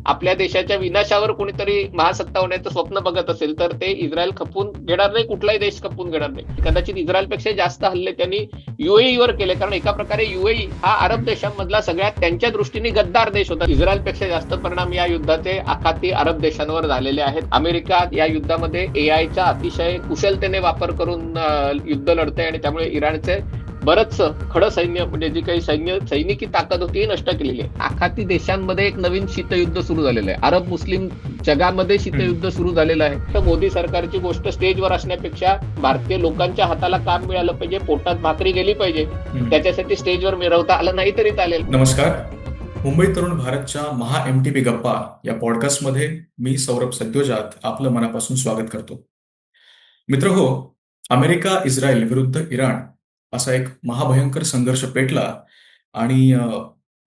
आपल्या देशाच्या विनाशावर कोणीतरी महासत्ता होण्याचं स्वप्न बघत असेल तर ते इस्रायल खपून घेणार नाही, कुठलाही देश खपून घेणार नाही. कदाचित इस्रायलपेक्षा जास्त हल्ले त्यांनी वर केले, कारण एका प्रकारे युएई हा अरब देशांमधला सगळ्यात त्यांच्या दृष्टीने गद्दार देश होता. इस्रायलपेक्षा जास्त परिणाम या युद्धाचे आखाती अरब देशांवर झालेले आहेत. अमेरिका या युद्धामध्ये एआयचा अतिशय कुशलतेने वापर करून युद्ध लढते आणि त्यामुळे इराणचे बरंच खडं सैन्य, म्हणजे जी काही सैनिकी ताकद होती नष्ट केलेली आहे. आखाती देशांमध्ये एक नवीन शीतयुद्ध सुरू झालेलं आहे. अरब मुस्लिम जगामध्ये शीतयुद्ध सुरू झालेलं आहे. तर मोदी सरकारची गोष्ट स्टेजवर असण्यापेक्षा भारतीय लोकांच्या हाताला काम मिळालं पाहिजे, पोटात भाकरी गेली पाहिजे, त्याच्यासाठी स्टेजवर मिरवता आलं नाही तरी चालेल. नमस्कार. मुंबई तरुण भारतच्या महा एमटीबी गप्पा या पॉडकास्टमध्ये मी सौरभ सद्योजात आपलं मनापासून स्वागत करतो. मित्र हो, अमेरिका इस्रायल विरुद्ध इराण असा एक महाभयंकर संघर्ष पेटला आणि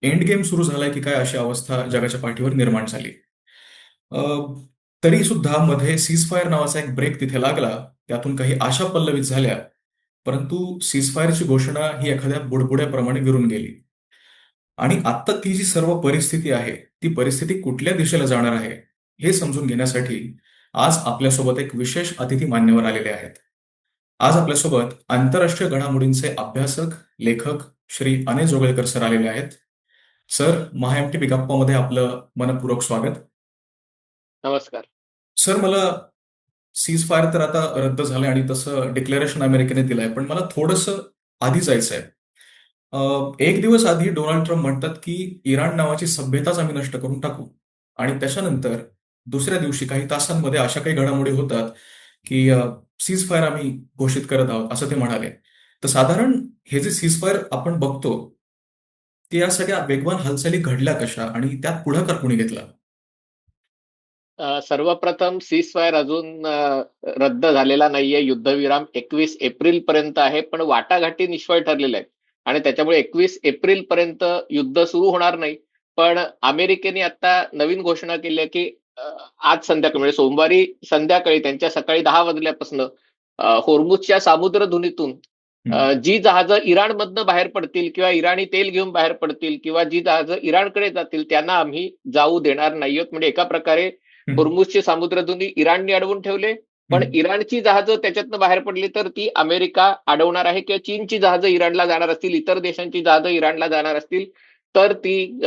एंड गेम सुरू झालाय की काय अशी अवस्था जगाच्या पाठीवर निर्माण झाली. तरी सुद्धा मध्ये सीजफायर नावाचा एक ब्रेक तिथे लागला, त्यातून काही आशा पल्लवित झाल्या, परंतु सीजफायरची घोषणा ही एखाद्या बुडबुड्याप्रमाणे विरून गेली. आणि आता ती जी सर्व परिस्थिती आहे, ती परिस्थिती कुठल्या दिशेला जाणार आहे हे समजून घेण्यासाठी आज आपल्यासोबत एक विशेष अतिथी मान्यवर आलेले आहेत. आज आपल्यासोबत आंतरराष्ट्रीय घडामोडींचे अभ्यासक, लेखक श्री अनय जोगळेकर सर आलेले आहेत. सर, महा एमटीबी गप्पामध्ये आपलं मनपूर्वक स्वागत. नमस्कार सर, मला सीज फायर तर आता रद्द झालंय आणि तसं डिक्लेरेशन अमेरिकेने दिलंय, पण मला थोडंसं आधी जायचं आहे. एक दिवस आधी डोनाल्ड ट्रम्प म्हणतात की इराण नावाची सभ्यताच आम्ही नष्ट करून टाकू, आणि त्याच्यानंतर दुसऱ्या दिवशी काही तासांमध्ये अशा काही घडामोडी होतात की सीज फायर आम्ही घोषित करत आहोत असं ते म्हणाले. तर साधारण हे जे सीज फायर आपण बघतो, ते या सगळ्या वेगवान हालचाली घडल्या कशा आणि त्यात पुढाकार कोणी घेतला? सर्वप्रथम सीजफायर अजून रद्द झालेला नाहीये. युद्धविराम 21 एप्रिल पर्यंत आहे, पण वाटाघाटी निष्फळ ठरलेल्या आहेत आणि त्याच्यामुळे 21 एप्रिल पर्यंत युद्ध सुरू होणार नाही. पण अमेरिकेने आता नवीन घोषणा केली आहे की आज संध्याकाळी, म्हणजे सोमवारी संध्याकाळी त्यांच्या सकाळी 10 वाजल्यापासून होर्मुझच्या सामुद्रधुनीतून जी जहाजं इराणमधनं बाहेर पडतील किंवा इराणी तेल घेऊन बाहेर पडतील किंवा जी जहाजं इराणकडे जातील त्यांना आम्ही जाऊ देणार नाही आहोत. म्हणजे एका प्रकारे होर्मुझचे सामुद्रधुनी इराणने अडवून ठेवले, पण इराणची जहाजं त्याच्यातनं बाहेर पडली तर ती अमेरिका अडवणार आहे, किंवा चीनची जहाजं इराणला जाणार असतील, इतर देशांची जहाजं इराणला जाणार असतील तर ती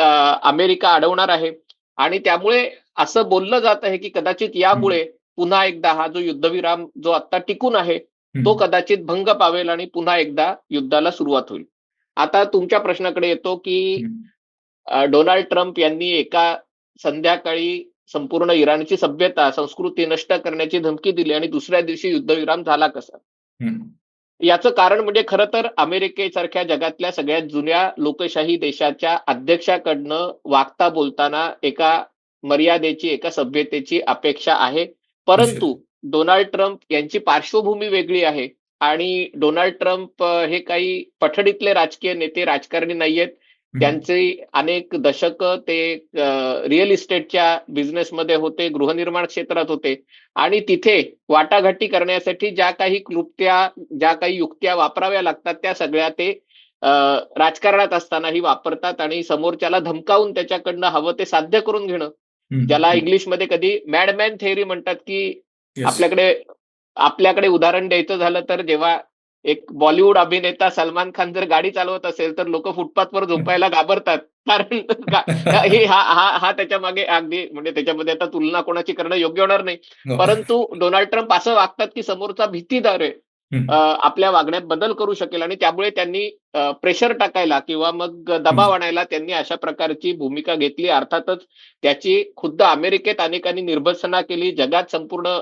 अमेरिका अडवणार आहे. आणि त्यामुळे असं बोललं जात आहे की कदाचित यामुळे पुन्हा एकदा हा जो युद्धविराम जो आता टिकून आहे तो कदाचित भंग पावेल आणि पुन्हा एकदा युद्धाला सुरुवात होईल. आता तुमच्या प्रश्नाकडे येतो की डोनाल्ड ट्रम्प यांनी एका संध्याकाळी संपूर्ण इराणची सभ्यता, संस्कृती नष्ट करण्याची धमकी दिली आणि दुसऱ्या दिवशी युद्धविराम झाला कसा? याचं कारण म्हणजे खरं तर अमेरिकेसारख्या जगातल्या सगळ्यात जुन्या लोकशाही देशाच्या अध्यक्षाकडनं वागता बोलताना एका मर्यादेची, एका सभ्यतेची अपेक्षा आहे. परंतु डोनाल्ड ट्रम्प यांची पार्श्वभूमी वेगळी आहे आणि डोनाल्ड ट्रम्प हे काही पठडीतले राजकीय नेते, राजकारणी नाहीयेत. त्यांचे अनेक दशकं ते रिअल इस्टेटच्या बिझनेसमध्ये होते, गृहनिर्माण क्षेत्रात होते आणि तिथे वाटाघाटी करण्यासाठी ज्या काही क्लुप्त्या, ज्या काही युक्त्या वापराव्या लागतात त्या सगळ्या ते राजकारणात असतानाही वापरतात आणि समोरच्याला धमकावून त्याच्याकडनं हवं ते साध्य करून घेणं, ज्याला इंग्लिशमध्ये कधी मॅडमॅन थेअरी म्हणतात, की आपल्याकडे उदाहरण द्यायचं झालं तर जेव्हा एक बॉलिवूड अभिनेता सलमान खान जर गाडी चालवत असेल तर लोक फुटपाथवर झोपायला घाबरतात, कारण हा त्याच्या मागे अगदी, म्हणजे त्याच्यामध्ये आता तुलना कोणाची करणं योग्य होणार नाही. परंतु डोनाल्ड ट्रम्प असं वागतात की समोरचा भीतीदार आहे, आपल्या वागण्यात बदल करू शकेल आणि त्यामुळे त्यांनी प्रेशर टाकायला किंवा मग दबाव आणायला त्यांनी अशा प्रकारची भूमिका घेतली. अर्थातच त्याची खुद्द अमेरिकेत अनेकांनी निर्भत्सना केली, जगात संपूर्ण,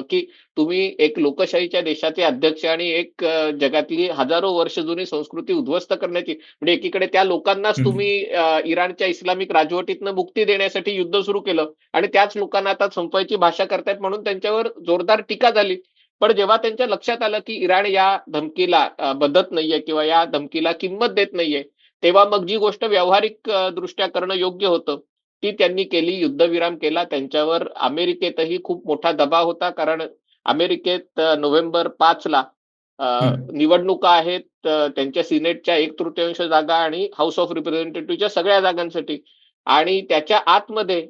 की तुम्ही एक लोकशाहीच्या देशाचे अध्यक्ष आणि एक जगातली हजारो वर्ष जुनी संस्कृती उद्ध्वस्त करण्याची, म्हणजे एकीकडे त्या लोकांनाच तुम्ही इराणच्या इस्लामिक राजवटीतनं मुक्ती देण्यासाठी युद्ध सुरू केलं आणि त्याच लोकांना आता संपवायची भाषा करतायत म्हणून त्यांच्यावर जोरदार टीका झाली. पण जेव्हा त्यांच्या लक्षात आलं की इराण या धमकीला बदलत नाहीये किंवा या धमकीला किंमत देत नाहीये, तेव्हा मग जी गोष्ट व्यावहारिक दृष्ट्या करणं योग्य होतं ती त्यांनी केली, युद्धविराम केला. त्यांच्यावर अमेरिकेतही खूप मोठा दबाव होता, कारण अमेरिकेत नोव्हेंबर 5ला निवडणुका आहेत, त्यांच्या सिनेटच्या 1/3 जागा आणि हाऊस ऑफ रिप्रेझेंटेटिव्हच्या सगळ्या जागांसाठी. आणि त्याच्या आतमध्ये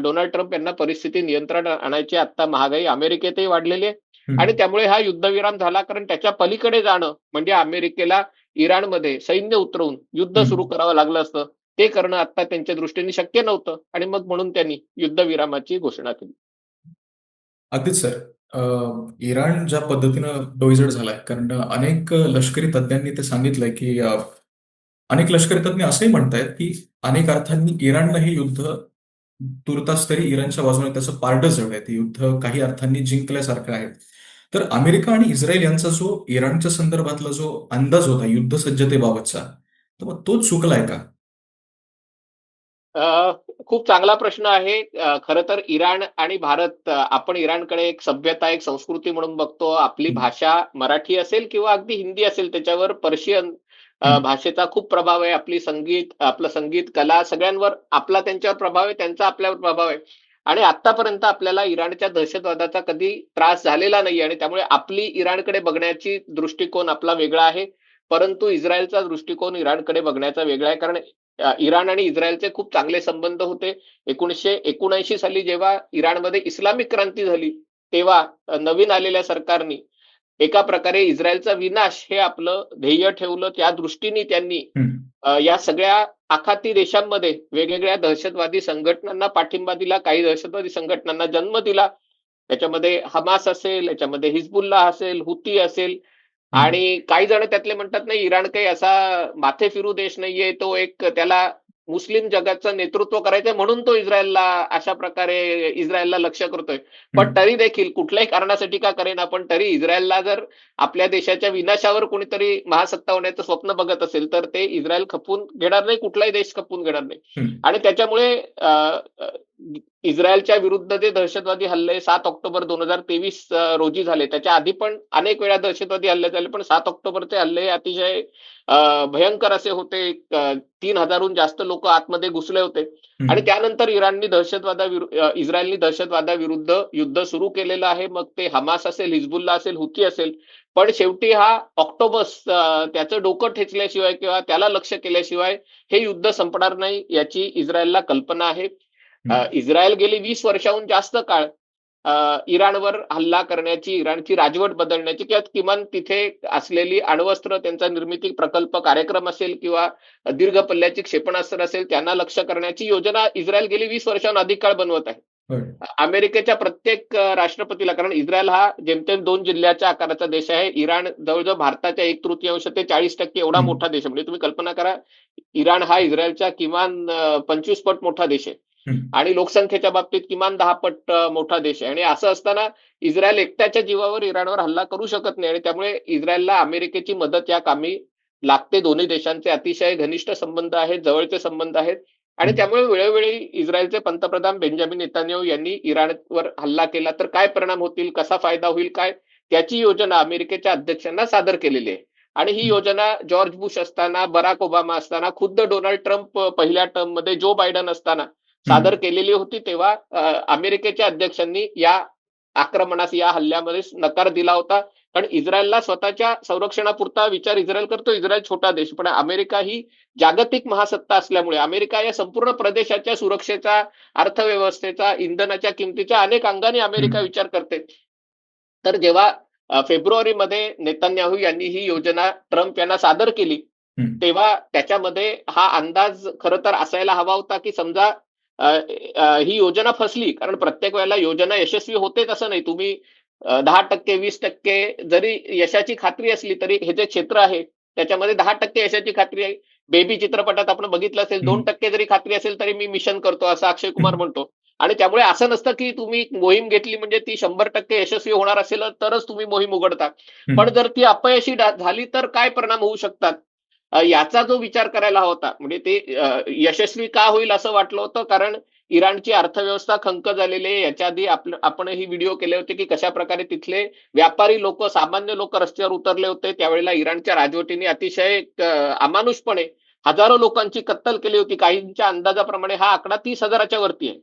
डोनाल्ड ट्रम्प यांना परिस्थिती नियंत्रणात आणायची. आता महागाई अमेरिकेतही वाढलेली आहे आणि हम्म. त्यामुळे हा युद्धविराम झाला, कारण त्याच्या पलीकडे जाणं म्हणजे अमेरिकेला इराणमध्ये सैन्य उतरवून युद्ध सुरू हम्म. करावं लागलं असतं. ते करणं आता त्यांच्या दृष्टीने शक्य नव्हतं आणि मग म्हणून त्यांनी युद्धविरामाची घोषणा केली. अगदीच सर. इराण ज्या पद्धतीनं डोईजड झालाय, कारण अनेक लष्करी तज्ज्ञांनी ते सांगितलंय की अनेक लष्करी तज्ज्ञ असंही म्हणतायत की अनेक अर्थांनी इराणनं हे युद्ध तुर्तास तरी इराणच्या बाजूने त्याचं पारडं जड ते युद्ध काही अर्थांनी जिंकल्यासारखं आहे. तर अमेरिका आणि इस्रायल यांचा जो इराणच्या संदर्भातला जो अंदाज होता युद्ध सज्जतेबाबतचा, तर मग तो चुकलाय का? अ, खूप चांगला प्रश्न आहे. खरं तर इराण आणि भारत, आपण इराणकडे एक सभ्यता, एक संस्कृती म्हणून बघतो. आपली हम्म. भाषा मराठी असेल किंवा अगदी हिंदी असेल, त्याच्यावर पर्शियन हम्म. भाषेचा खूप प्रभाव आहे. आपलं संगीत, कला सगळ्यांवर आपला त्यांच्यावर प्रभाव आहे, त्यांचा आपल्यावर प्रभाव आहे. आणि आतापर्यंत आपल्याला इराणच्या दहशतवादाचा कधी त्रास झालेला नाही आणि त्यामुळे आपली इराणकडे बघण्याची दृष्टिकोन आपला वेगळा आहे. परंतु इस्रायलचा दृष्टिकोन इराणकडे बघण्याचा वेगळा आहे, कारण इराण आणि इस्रायलचे खूप चांगले संबंध होते. 1979 साली जेव्हा इराणमध्ये इस्लामिक क्रांती झाली, तेव्हा नवीन आलेल्या सरकारनी एका प्रकारे इस्रायलचा विनाश हे आपलं ध्येय ठेवलं. त्या दृष्टीने त्यांनी हम्म. या सगळ्या आखाती देशांमध्ये वेगवेगळ्या दहशतवादी संघटनांना पाठिंबा दिला, काही दहशतवादी संघटनांना जन्म दिला. त्याच्यामध्ये हमास असेल, याच्यामध्ये हिजबुल्ला असेल, हुती असेल. हम्म. आणि काही जण त्यातले म्हणतात नाही, इराण काही असा माथे फिरू देश नाहीये, तो एक त्याला मुस्लिम जगाचं नेतृत्व करायचंय म्हणून तो अशा प्रकारे इस्रायलला लक्ष करतोय. पण हम्म. तरी देखील कुठल्याही कारणासाठी का करेना, पण तरी इस्रायलला जर आपल्या देशाच्या विनाशावर कोणीतरी महासत्ता होण्याचं स्वप्न बघत असेल तर ते इस्रायल खपून घेणार नाही, कुठलाही देश खपून घेणार नाही. हम्म. आणि त्याच्यामुळे इस्रायलच्या विरुद्ध जे दहशतवादी हल्ले 7 ऑक्टोबर 2023 रोजी झाले, त्याच्या आधी पण अनेक वेळा दहशतवादी हल्ले झाले, पण 7 ऑक्टोबरचे हल्ले अतिशय भयंकर असे होते. 3,000हून जास्त लोक आतमध्ये घुसले होते. आणि हम्म. त्यानंतर इस्रायलनी दहशतवादाविरुद्ध युद्ध सुरू केलेलं आहे. मग ते हमास असेल, हिजबुल्ला असेल, हुती असेल. पण शेवटी हा ऑक्टोबस त्याचं डोकं ठेचल्याशिवाय किंवा त्याला लक्ष केल्याशिवाय हे युद्ध संपणार नाही, याची इस्रायलला कल्पना आहे. हम्म. इस्रायल गेली 20 वर्षाहून जास्त काळ इराणवर हल्ला करण्याची, इराणची राजवट बदलण्याची किंवा किमान तिथे असलेली अण्वस्त्र, त्यांचा निर्मिती प्रकल्प कार्यक्रम असेल किंवा दीर्घ पल्ल्याची क्षेपणास्त्र असेल, त्यांना लक्ष करण्याची योजना इस्रायल गेली 20 वर्षाहून अधिक काळ बनवत आहे. होय. अमेरिकेच्या प्रत्येक राष्ट्रपतीला, कारण इस्रायल हा जेमतेम 2 जिल्ह्याच्या आकाराचा देश आहे. इराण जवळजवळ भारताच्या 1/3 ते 40% एवढा हम्म. मोठा देश आहे. म्हणजे तुम्ही कल्पना करा, इराण हा इस्रायलच्या किमान 25 पट मोठा देश आहे. हम्म. आणि लोकसंख्येच्या बाबतीत किमान 10 पट मोठा देश आहे. आणि असं असताना इस्रायल एकट्याच्या जीवावर इराणवर हल्ला करू शकत नाही आणि त्यामुळे इस्रायलला अमेरिकेची मदत या कामी लागते. दोन्ही देशांचे अतिशय घनिष्ठ संबंध आहेत, जवळचे संबंध आहेत. आणि हम्म. त्यामुळे वेळोवेळी इस्रायलचे पंतप्रधान बेंजामिन नेतान्याहू यांनी इराणवर हल्ला केला तर काय परिणाम होतील, कसा फायदा होईल, काय, त्याची योजना अमेरिकेच्या अध्यक्षांना सादर केलेली आहे. आणि ही हम्म. योजना जॉर्ज बुश असताना, बराक ओबामा असताना, खुद्द डोनाल्ड ट्रम्प पहिल्या टर्म मध्ये, जो बायडन असताना सादर हम्म. केलेली होती. तेव्हा अमेरिकेच्या अध्यक्षांनी या आक्रमणास, या हल्ल्यामध्ये नकार दिला होता. कारण इस्रायलला स्वतःच्या संरक्षणापुरता विचार इस्रायल करतो. इस्रायल छोटा देश, पण अमेरिका ही जागतिक महासत्ता असल्यामुळे अमेरिका या संपूर्ण प्रदेशाच्या सुरक्षेचा, अर्थव्यवस्थेचा, इंधनाच्या किमतीच्या अनेक अंगाने अमेरिका हम्म. विचार करते. तर जेव्हा फेब्रुवारीमध्ये नेतन्याहू यांनी ही योजना ट्रम्प यांना सादर केली, हम्म. तेव्हा त्याच्यामध्ये हा अंदाज खरं तर असायला हवा होता की समजा ही योजना फसली, कारण प्रत्येक वेळेला योजना यशस्वी होतेच असं नाही. तुम्ही 10%, 20% जरी यशाची खात्री असली तरी हे जे क्षेत्र आहे त्याच्यामध्ये 10% यशाची खात्री आहे. बेबी चित्रपटात आपण बघितलं असेल, हम्म. 2% जरी खात्री असेल तरी मी मिशन करतो, असं अक्षय कुमार हम्म. म्हणतो. आणि त्यामुळे असं नसतं की तुम्ही मोहीम घेतली म्हणजे ती 100% यशस्वी होणार असेल तरच तुम्ही मोहीम उघडता. पण हम्म. जर ती अपयशी झाली तर काय परिणाम होऊ शकतात, याचा जो विचार करायला हवा होता. म्हणजे ते यशस्वी का होईल असं वाटलं होतं, कारण इराणची अर्थव्यवस्था खंक झालेली आहे. याच्या आधी आपणही व्हिडिओ केले होते की कशा प्रकारे तिथले व्यापारी लोक, सामान्य लोक रस्त्यावर उतरले होते. त्यावेळेला इराणच्या राजवटीने अतिशय अमानुषपणे हजारो लोकांची कत्तल केली होती. काहींच्या अंदाजाप्रमाणे हा आकडा 30,000च्या वरती आहे.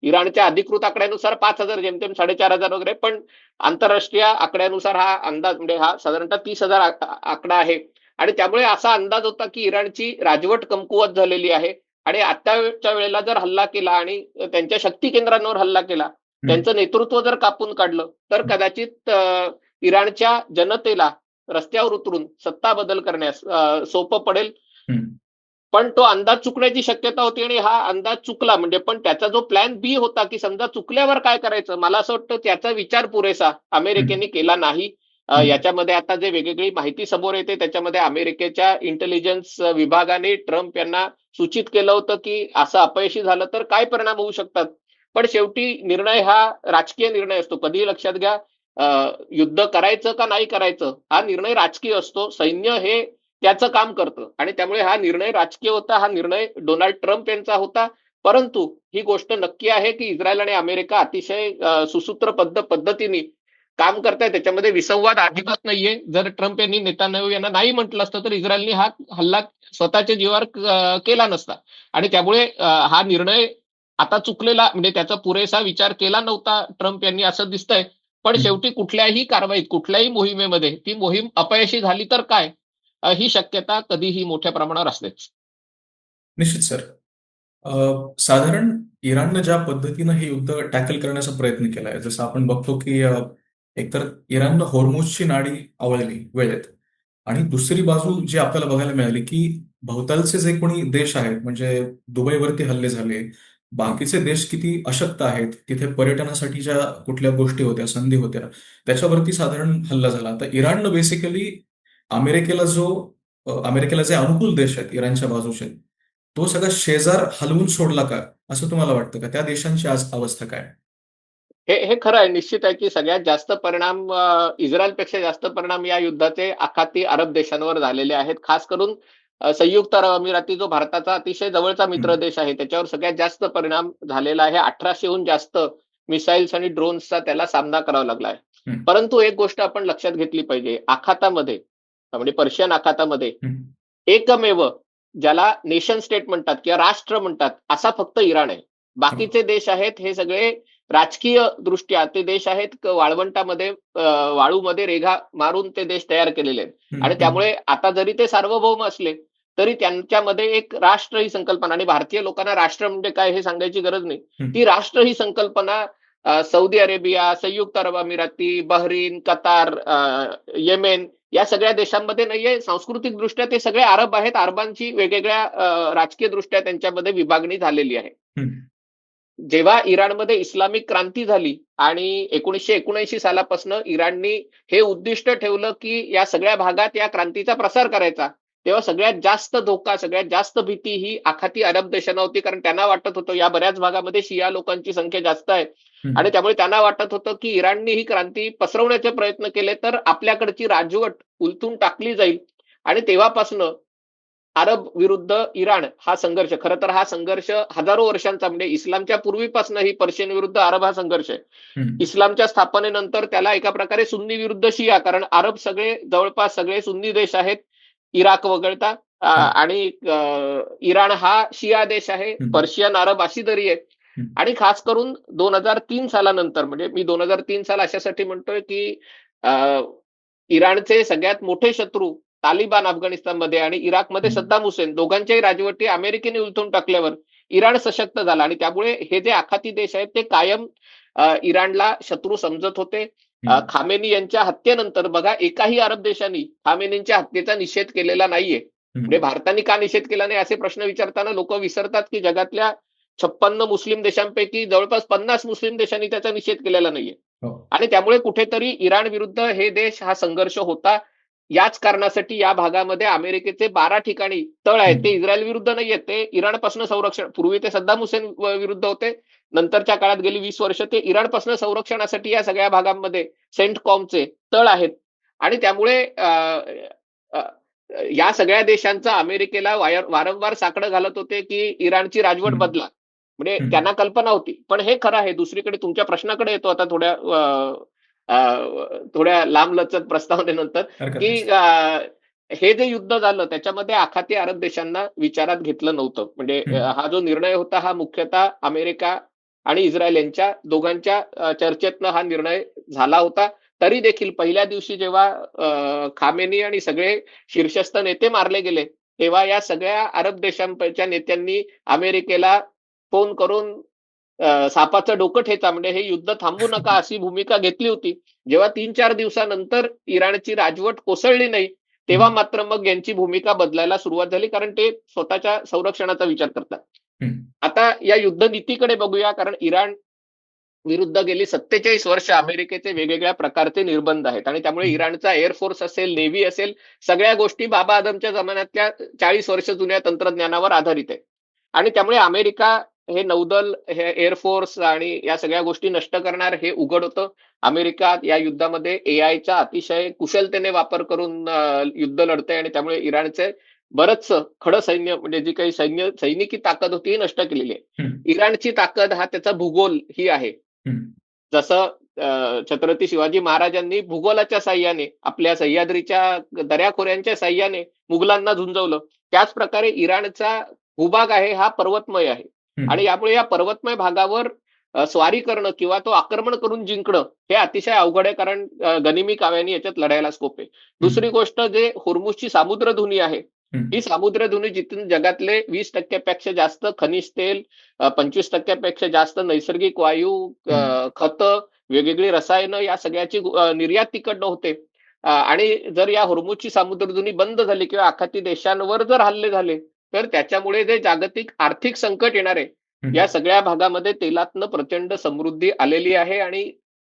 इराणच्या अधिकृत आकड्यानुसार 5,000, जेमतेम 4,500 वगैरे, पण आंतरराष्ट्रीय आकड्यानुसार हा अंदाज, म्हणजे हा साधारणतः 30,000 आकडा आहे. आणि त्यामुळे असा अंदाज होता की इराणची राजवट कमकुवत झालेली आहे आणि आताच्या वेळेला जर हल्ला केला आणि त्यांच्या शक्ती केंद्रांवर हल्ला केला, त्यांचं नेतृत्व जर कापून काढलं, तर कदाचित इराणच्या जनतेला रस्त्यावर उतरून सत्ता बदल करण्यास सोपं पडेल. पण तो अंदाज चुकण्याची शक्यता होती आणि हा अंदाज चुकला. म्हणजे पण त्याचा जो प्लॅन बी होता, की समजा चुकल्यावर काय करायचं, मला असं वाटतं त्याचा विचार पुरेसा अमेरिकेने केला नाही. याच्यामध्ये आता जे वेगवेगळी माहिती समोर येते त्याच्यामध्ये अमेरिकेच्या इंटेलिजन्स विभागाने ट्रम्प यांना सूचित केलं होतं की असं अपयशी झालं तर काय परिणाम होऊ शकतात. पण शेवटी निर्णय हा राजकीय निर्णय असतो. कधीही लक्षात घ्या, युद्ध करायचं का नाही करायचं हा निर्णय राजकीय असतो. सैन्य हे त्याचं काम करतं आणि त्यामुळे हा निर्णय राजकीय होता. हा निर्णय डोनाल्ड ट्रम्प यांचा होता. परंतु ही गोष्ट नक्की आहे की इस्रायल आणि अमेरिका अतिशय सुसूत्रबद्ध पद्धतीने काम करतायत. त्याच्यामध्ये विसंवाद अजिबात नाहीये. जर ट्रम्प यांनी नेतान्याहू यांना नाही म्हटलं असतं तर इस्रायलने हा हल्ला स्वतःच्या जीवावर केला नसता. आणि त्यामुळे हा निर्णय आता चुकलेला, म्हणजे त्याचा पुरेसा विचार केला नव्हता ट्रम्प यांनी असं दिसतंय. पण शेवटी कुठल्याही कारवाईत, कुठल्याही मोहिमेमध्ये ती मोहीम अपयशी झाली तर काय, ही शक्यता कधीही मोठ्या प्रमाणावर असतेच. निश्चित सर. साधारण इराणनं ज्या पद्धतीनं हे युद्ध टॅकल करण्याचा प्रयत्न केलाय, जसं आपण बघतो की एकतर इराणनं होर्मुझची नाडी आवळली वेळेत, आणि दुसरी बाजू जी आपल्याला बघायला मिळाली की भोवतालचे जे कोणी देश आहेत, म्हणजे दुबईवरती हल्ले झाले, बाकीचे देश किती अशक्त आहेत, तिथे पर्यटनासाठी ज्या कुठल्या गोष्टी होत्या, संधी होत्या, त्याच्यावरती साधारण हल्ला झाला. तर इराणनं बेसिकली अमेरिकेला जो अमेरिकेला जे अनुकूल देश आहेत इराणच्या बाजूचे, तो सगळा शेजार हलवून सोडला का, असं तुम्हाला वाटतं का? त्या देशांची आज अवस्था काय? हे हे खरं आहे. निश्चित आहे की सगळ्यात जास्त परिणाम इस्रायलपेक्षा जास्त परिणाम या युद्धाचे आखाती अरब देशांवर झालेले आहेत. खास करून संयुक्त अरब अमिराती जो भारताचा अतिशय जवळचा मित्र हम्म, देश आहे त्याच्यावर सगळ्यात जास्त परिणाम झालेला आहे. 1800हून जास्त मिसाईल्स आणि ड्रोन्सचा त्याला सामना करावा लागला आहे. हम्म, परंतु एक गोष्ट आपण लक्षात घेतली पाहिजे, आखातामध्ये म्हणजे पर्शियन आखातामध्ये हम्म. एकमेव ज्याला नेशन स्टेट म्हणतात किंवा राष्ट्र म्हणतात असा फक्त इराण आहे. हो. बाकीचे देश आहेत हे सगळे राजकीय दृष्ट्या ते देश आहेत वाळवंटामध्ये वाळूमध्ये रेघा मारून ते देश तयार केलेले आहेत. हम्म, आणि हम्म, त्यामुळे आता जरी ते सार्वभौम असले तरी त्यांच्यामध्ये एक राष्ट्र ही संकल्पना, आणि भारतीय लोकांना राष्ट्र म्हणजे काय हे सांगायची गरज नाही, हम्म. ती राष्ट्र ही संकल्पना सौदी अरेबिया, संयुक्त अरब अमिराती, बहरीन, कतार, येमेन या सगळ्या देशांमध्ये नाहीये. सांस्कृतिक दृष्ट्या ते सगळे अरब आहेत. अरबांची वेगवेगळ्या राजकीय दृष्ट्या त्यांच्यामध्ये विभागणी झालेली आहे. हम्म. जेव्हा इराणमध्ये इस्लामिक क्रांती झाली आणि 1979 सालापासून इराणनी हे उद्दिष्ट ठेवलं की या सगळ्या भागात या क्रांतीचा प्रसार करायचा, तेव्हा सगळ्यात जास्त धोका, सगळ्यात जास्त भीती ही आखाती अरब देशांना होती. कारण त्यांना वाटत होतं या बऱ्याच भागामध्ये शिया लोकांची संख्या जास्त आहे आणि हम्म. त्यामुळे त्यांना वाटत होतं की इराणने ही क्रांती पसरवण्याचे प्रयत्न केले तर आपल्याकडची राजवट उलथून टाकली जाईल. आणि तेव्हापासून अरब विरुद्ध इराण हा संघर्ष, खरं तर हा संघर्ष हजारो वर्षांचा, म्हणजे इस्लामच्या पूर्वीपासून ही पर्शियन विरुद्ध अरब हा संघर्ष आहे. हम्म. इस्लामच्या स्थापनेनंतर त्याला एका प्रकारे सुन्नी विरुद्ध शिया, कारण अरब सगळे जवळपास सगळे सुन्नी देश आहेत इराक वगळता, हो. आणि इराण हा शिया देश आहे. हम्म. पर्शियन अरब अशी दरी आहे. हम्म. आणि खास करून 2003 सालानंतर, म्हणजे मी 2003 साल अशासाठी म्हणतोय की इराणचे सगळ्यात मोठे शत्रू तालिबान अफगाणिस्तानमध्ये आणि इराकमध्ये हम्म. सद्दाम हुसेन दोघांच्याही राजवटी अमेरिकेने उलथून टाकल्यावर इराण सशक्त झाला. आणि त्यामुळे हे जे आखाती देश आहेत ते कायम इराणला शत्रू समजत होते. हम्म. खामेनी यांच्या हत्येनंतर बघा एकाही अरब देशांनी खामेनींच्या हत्येचा निषेध केलेला नाहीये. म्हणजे हम्म. भारताने का निषेध केला नाही असे प्रश्न विचारताना लोक विसरतात की जगातल्या 56 मुस्लिम देशांपैकी जवळपास 50 मुस्लिम देशांनी त्याचा निषेध केलेला नाहीये. हो. आणि त्यामुळे कुठेतरी इराण विरुद्ध हे देश हा संघर्ष होता. याच कारणासाठी या भागामध्ये अमेरिकेचे 12 ठिकाणी तळ आहेत. ते हम्म. इस्रायल विरुद्ध नाही आहेत, ते इराणपासून संरक्षण, पूर्वी ते सद्दाम हुसेन विरुद्ध होते, नंतरच्या काळात गेली 20 वर्ष ते इराणपासून संरक्षणासाठी या सगळ्या भागांमध्ये सेंट कॉमचे तळ आहेत. आणि त्यामुळे या सगळ्या देशांचा अमेरिकेला वारंवार साकडं घालत होते की इराणची राजवट हम्म. बदला. म्हणजे हम्म. त्यांना कल्पना होती. पण हे खरं आहे. दुसरीकडे तुमच्या प्रश्नाकडे येतो आता थोड्या लांबलचक प्रस्तावनेनंतर, हरकत की नाही. हे जे युद्ध झालं त्याच्यामध्ये आखाती अरब देशांना विचारात घेतलं नव्हतं. म्हणजे हम्म. हा जो निर्णय होता हा मुख्यतः अमेरिका आणि इस्रायल यांच्या दोघांच्या चर्चेतनं हा निर्णय झाला होता. तरी देखील पहिल्या दिवशी जेव्हा खामेनी आणि सगळे शीर्षस्थ नेते मारले गेले तेव्हा या सगळ्या अरब देशांच्या नेत्यांनी अमेरिकेला फोन करून सापाचं डोकं ठेचा, म्हणजे हे युद्ध थांबू नका अशी भूमिका घेतली होती. जेव्हा 3-4 दिवसानंतर इराणची राजवट कोसळली नाही, तेव्हा हम्म, मात्र मग यांची भूमिका बदलायला सुरुवात झाली, कारण ते स्वतःच्या संरक्षणाचा विचार करतात. हम्म, आता या युद्धनीतीकडे बघूया, कारण इराण विरुद्ध गेली 47 वर्ष अमेरिकेचे वेगवेगळ्या प्रकारचे निर्बंध आहेत आणि त्यामुळे हम्म, इराणचा एअरफोर्स असेल, नेव्ही असेल, सगळ्या गोष्टी बाबा आदमच्या जमान्यातल्या 40 वर्ष जुन्या तंत्रज्ञानावर आधारित आहे. आणि त्यामुळे अमेरिका हे नौदल, हे एअरफोर्स आणि या सगळ्या गोष्टी नष्ट करणार हे उघड होतं. अमेरिका या युद्धामध्ये एआयचा अतिशय कुशलतेने वापर करून युद्ध लढते आणि त्यामुळे इराणचे बरंच खडं सैन्य, म्हणजे जी काही सैनिकी ताकद होती ही नष्ट केलेली आहे. हम्म, इराणची ताकद हा त्याचा भूगोल ही आहे. हम्म, जसं छत्रपती शिवाजी महाराजांनी भूगोलाच्या साह्याने, आपल्या सह्याद्रीच्या दऱ्याखोऱ्यांच्या साह्याने मुघलांना झुंजवलं, त्याच प्रकारे इराणचा भूभाग आहे हा पर्वतमय आहे. आणि हम्म, यामुळे या पर्वतमय भागावर स्वारी करणं किंवा तो आक्रमण करून जिंकणं हे अतिशय अवघड आहे, कारण गनिमी काव्यांनी याच्यात लढायला स्कोप आहे. दुसरी हम्म, गोष्ट, जे होर्मुझची सामुद्रधुनी आहे, हम्म, ही सामुद्रधुनी जिथून जगातले 20% जास्त खनिज तेल, 25% जास्त नैसर्गिक वायू, हम्म, खतं, वेगवेगळी रसायनं, या सगळ्याची निर्यात तिकडनं होते. आणि जर या होर्मुझची सामुद्रधुनी बंद झाली किंवा आखाती देशांवर जर हल्ले झाले, तर त्याच्यामुळे जे जागतिक आर्थिक संकट येणार आहे, या हम्म, सगळ्या भागामध्ये तेलातनं प्रचंड समृद्धी आलेली आहे. आणि